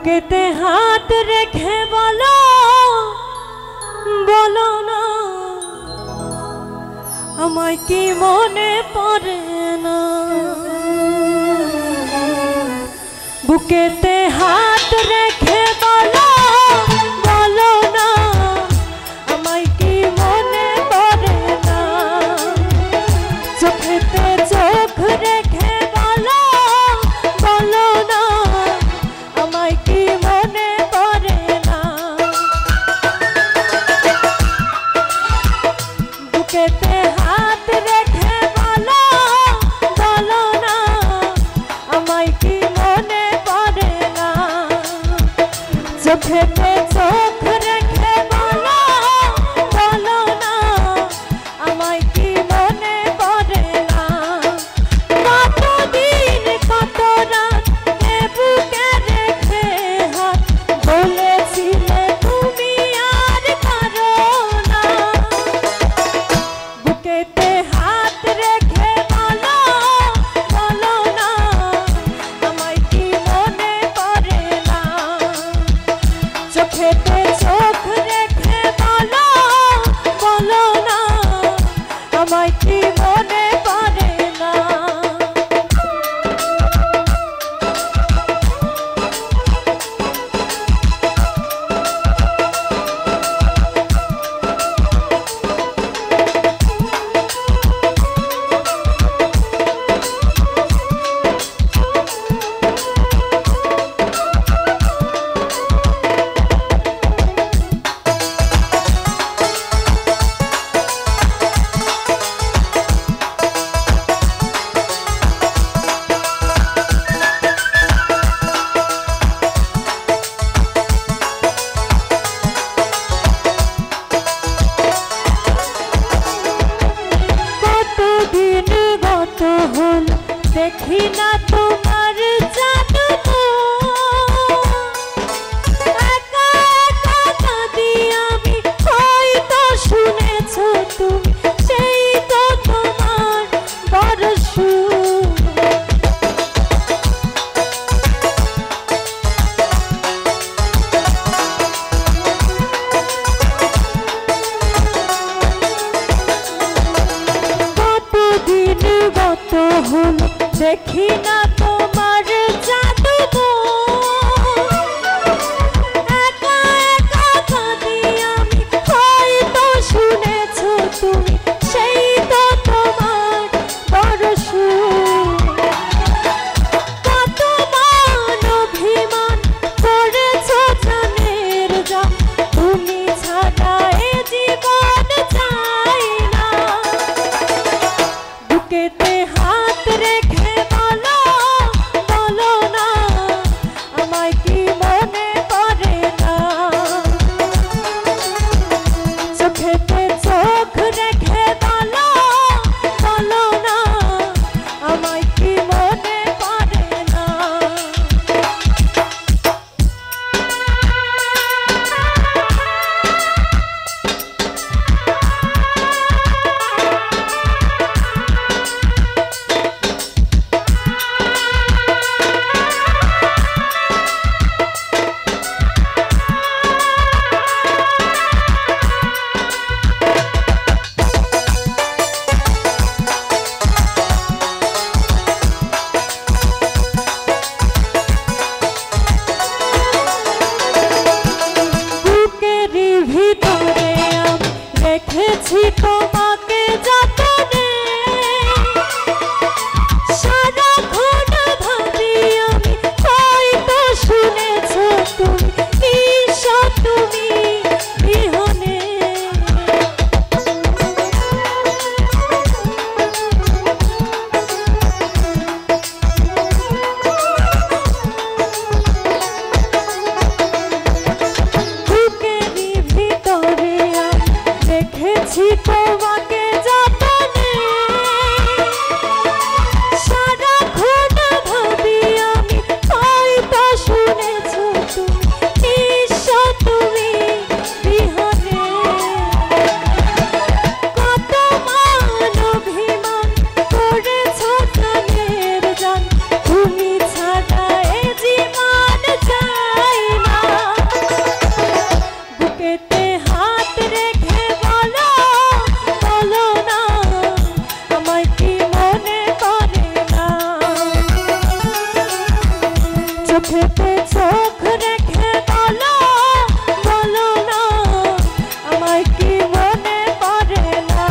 বুকেতে হাত রেখে বলো বলো না আমায় কি মনে পড়ে না। বুকেতে হাত রেখে বলো বলো না আমায় কি মনে পড়ে না। চোখেতে চোখ রেখে বলো বলো না আমায় কি মনে পড়ে না। বুকেতে হাত রেখে বলো বলো না আমায় কি মনে পড়ে না। চোখেতে চোখ রেখে বলো বলো না আমায় কি মনে পড়ে না। কতদিন কত রাত বুকে রেখে হাত বলেছিলে তুমি আর পারো না। বুকেতে হাত রেখে বলো বলো না আমায় কি মনে পড়ে না। চোখেতে চোখেতে চোখ রেখে বলো বলো না আমায় কি মনে পড়ে না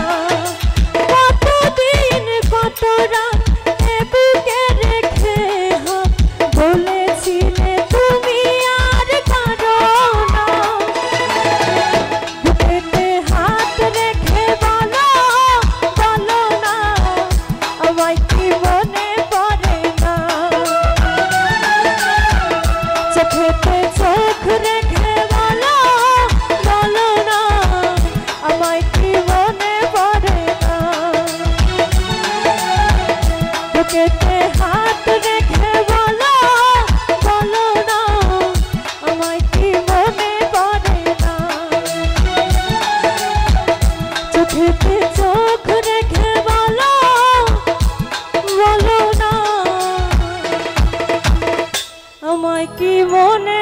কতদিন কত রাত এ বুকে রেখে হাত বলেছিলে তুমি আর কারো না বুকেতে হাত রেখে বলো বলো না আমায় কি মনে পড়ে না চোখেতে চোখ রেখে বলো বলো না আমায় কি মনে পড়ে না বুকেতে হাত রেখে বলো বলো না আমায় কি মনে পড়ে না চোখেতে চোখ রেখে বলো বলো না আমায় কি মনে